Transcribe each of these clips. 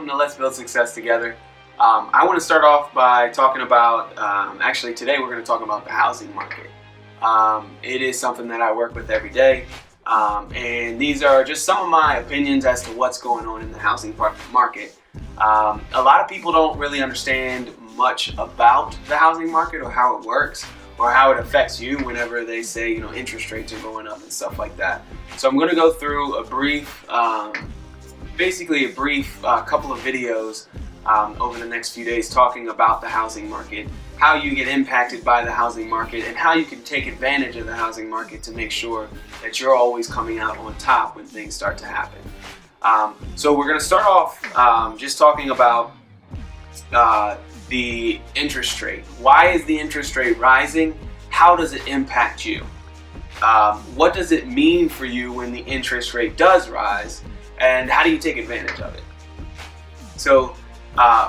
welcome to Let's Build Success Together. I want to start off by talking about, actually today we're going to talk about the housing market. It is something that I work with every day, and these are just some of my opinions as to what's going on in the housing market. A lot of people don't really understand much about the housing market or how it works or how it affects you whenever they say, interest rates are going up and stuff like that. So I'm going to go through a brief, couple of videos over the next few days talking about the housing market, how you get impacted by the housing market, and how you can take advantage of the housing market to make sure that you're always coming out on top when things start to happen. So we're going to start off just talking about the interest rate. Why is the interest rate rising? How does it impact you? What does it mean for you when the interest rate does rise? And how do you take advantage of it? So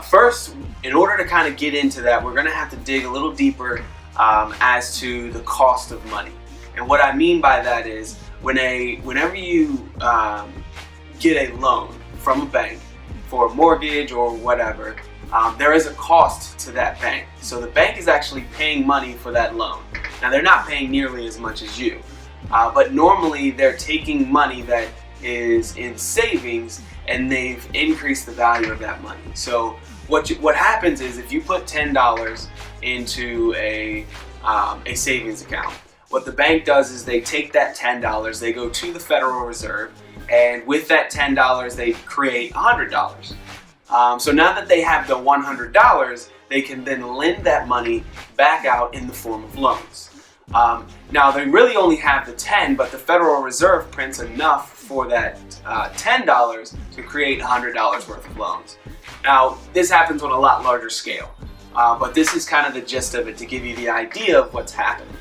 first, in order to kind of get into that, we're going to have to dig a little deeper as to the cost of money. And what I mean by that is whenever you get a loan from a bank for a mortgage or whatever, there is a cost to that bank. So the bank is actually paying money for that loan. Now they're not paying nearly as much as you, but normally they're taking money that is in savings and they've increased the value of that money. So what happens is if you put $10 into a savings account, what the bank does is they take that $10, they go to the Federal Reserve, and with that $10 they create $100. So now that they have the $100, they can then lend that money back out in the form of loans. Now they really only have the 10, but the Federal Reserve prints enough for that $10 to create $100 worth of loans. Now this happens on a lot larger scale, but this is kind of the gist of it to give you the idea of what's happening.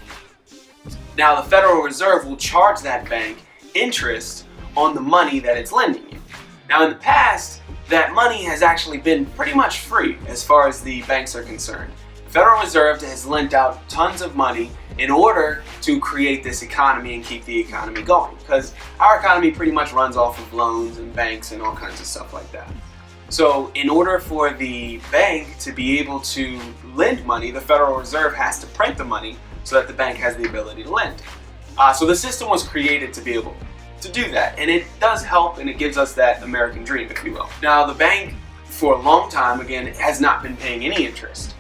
Now the Federal Reserve will charge that bank interest on the money that it's lending you. Now in the past, that money has actually been pretty much free as far as the banks are concerned. The Federal Reserve has lent out tons of money in order to create this economy and keep the economy going, because our economy pretty much runs off of loans and banks and all kinds of stuff like that. So in order for the bank to be able to lend money, the Federal Reserve has to print the money so that the bank has the ability to lend. So the system was created to be able to do that, and it does help, and it gives us that American dream, if you will. Now the bank for a long time, again, has not been paying any interest.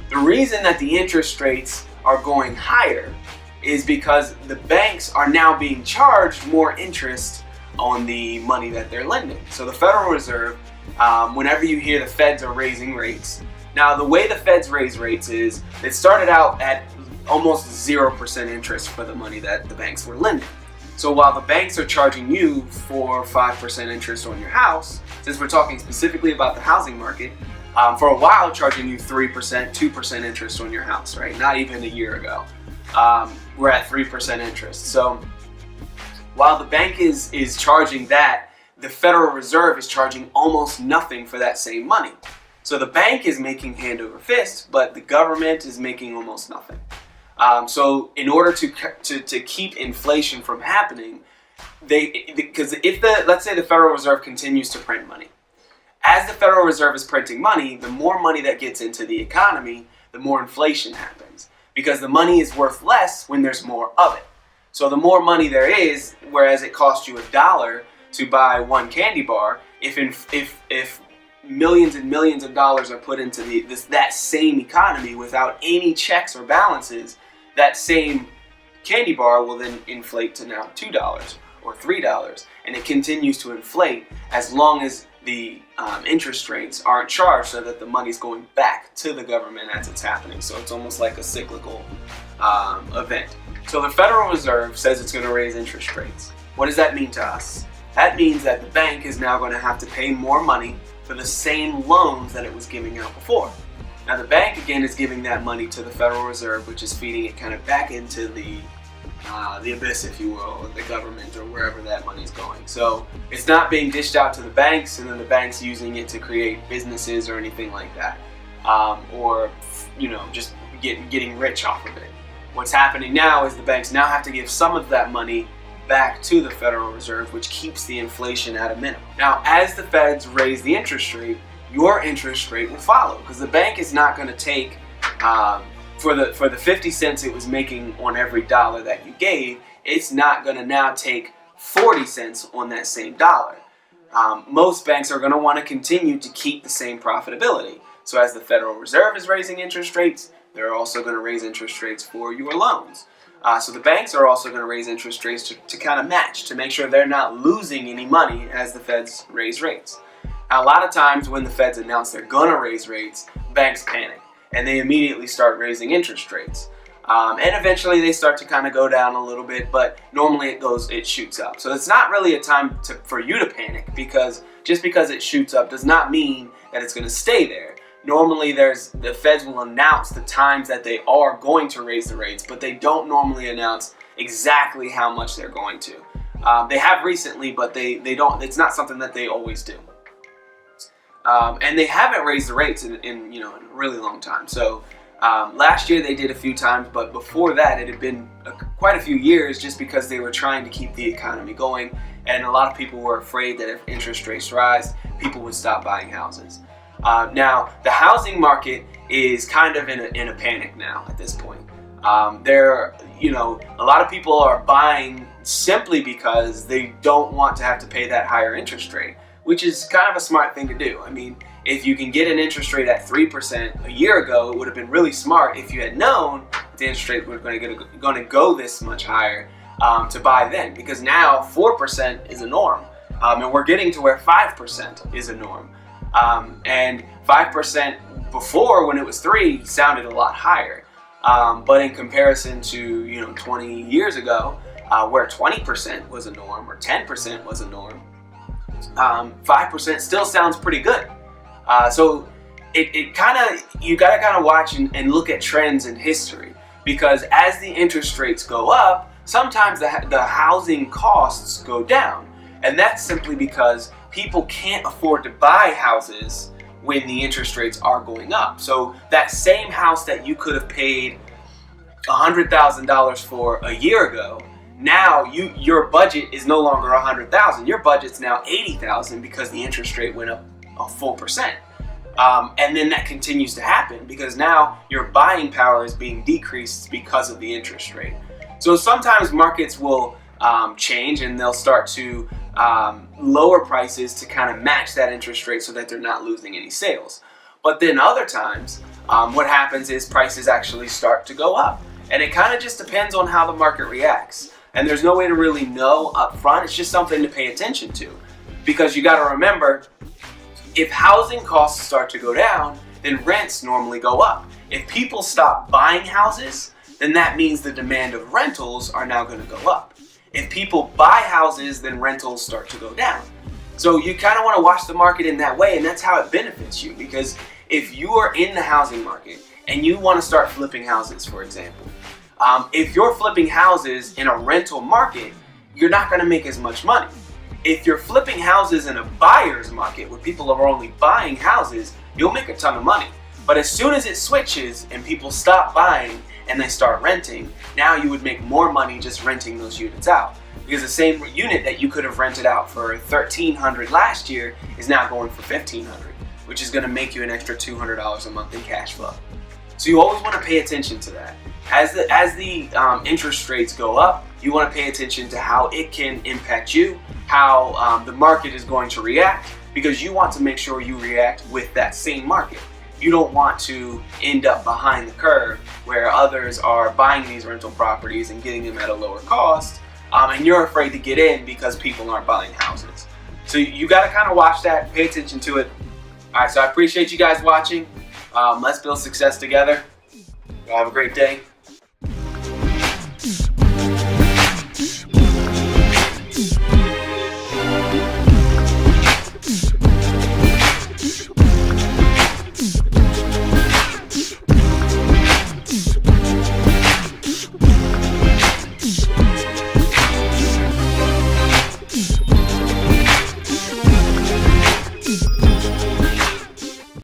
The reason that the interest rates are going higher is because the banks are now being charged more interest on the money that they're lending. So the Federal Reserve, whenever you hear the feds are raising rates, now the way the feds raise rates is it started out at almost 0% interest for the money that the banks were lending. So while the banks are charging you 4 or 5% interest on your house, since we're talking specifically about the housing market, for a while charging you 3%, 2% interest on your house, right? Not even a year ago. We're at 3% interest. So while the bank is charging that, the Federal Reserve is charging almost nothing for that same money. So the bank is making hand over fist, but the government is making almost nothing. So in order to keep inflation from happening, because let's say the Federal Reserve continues to print money. As the Federal Reserve is printing money, the more money that gets into the economy, the more inflation happens. Because the money is worth less when there's more of it. So the more money there is, whereas it costs you $1 to buy one candy bar, if millions and millions of dollars are put into that same economy without any checks or balances, that same candy bar will then inflate to now $2 or $3, and it continues to inflate as long as the interest rates aren't charged, so that the money's going back to the government as it's happening. So it's almost like a cyclical event. So the Federal Reserve says it's going to raise interest rates. What does that mean to us? That means that the bank is now going to have to pay more money for the same loans that it was giving out before. Now the bank again is giving that money to the Federal Reserve, which is feeding it kind of back into the abyss, if you will, or the government, or wherever that money's going. So it's not being dished out to the banks, and then the banks using it to create businesses or anything like that, or just getting rich off of it. What's happening now is the banks now have to give some of that money back to the Federal Reserve, which keeps the inflation at a minimum. Now, as the Feds raise the interest rate, your interest rate will follow, because the bank is not going to take for the 50 cents it was making on every dollar that you gave, it's not going to now take 40 cents on that same dollar. Most banks are going to want to continue to keep the same profitability. So as the Federal Reserve is raising interest rates, they're also going to raise interest rates for your loans. So the banks are also going to raise interest rates to kind of match, to make sure they're not losing any money as the Feds raise rates. Now, a lot of times when the Feds announce they're going to raise rates, banks panic and they immediately start raising interest rates. And eventually they start to kind of go down a little bit, but normally it shoots up. So it's not really a time for you to panic, because just because it shoots up does not mean that it's going to stay there. Normally the Feds will announce the times that they are going to raise the rates, but they don't normally announce exactly how much they're going to. They have recently, but they don't. It's not something that they always do. And they haven't raised the rates in a really long time. So last year they did a few times, but before that it had been quite a few years, just because they were trying to keep the economy going, and a lot of people were afraid that if interest rates rise, people would stop buying houses. Now the housing market is kind of in a panic now at this point. A lot of people are buying simply because they don't want to have to pay that higher interest rate, which is kind of a smart thing to do. I mean, if you can get an interest rate at 3% a year ago, it would have been really smart if you had known the interest rate was going to go this much higher to buy then, because now 4% is a norm, and we're getting to where 5% is a norm. And 5% before, when it was 3, sounded a lot higher. But in comparison to 20 years ago, where 20% was a norm or 10% was a norm, 5% still sounds pretty good. So you gotta kind of watch and look at trends in history, because as the interest rates go up, sometimes the housing costs go down, and that's simply because people can't afford to buy houses when the interest rates are going up. So that same house that you could have paid $100,000 for a year ago, now your budget is no longer $100,000. Your budget's now $80,000 because the interest rate went up a full percent. And then that continues to happen because now your buying power is being decreased because of the interest rate. So sometimes markets will change, and they'll start to lower prices to kind of match that interest rate so that they're not losing any sales. But then other times, what happens is prices actually start to go up. And it kind of just depends on how the market reacts. And there's no way to really know up front. It's just something to pay attention to. Because you got to remember, if housing costs start to go down, then rents normally go up. If people stop buying houses, then that means the demand of rentals are now going to go up. If people buy houses, then rentals start to go down. So you kind of want to watch the market in that way, and that's how it benefits you. Because if you are in the housing market and you want to start flipping houses, for example, if you're flipping houses in a rental market, you're not going to make as much money. If you're flipping houses in a buyer's market where people are only buying houses, you'll make a ton of money. But as soon as it switches and people stop buying and they start renting, now you would make more money just renting those units out. Because the same unit that you could have rented out for $1,300 last year is now going for $1,500, which is going to make you an extra $200 a month in cash flow. So you always want to pay attention to that. As the interest rates go up, you want to pay attention to how it can impact you, how the market is going to react, because you want to make sure you react with that same market. You don't want to end up behind the curve where others are buying these rental properties and getting them at a lower cost, and you're afraid to get in because people aren't buying houses. So you got to kind of watch that, pay attention to it. All right, so I appreciate you guys watching. Let's build success together. Have a great day.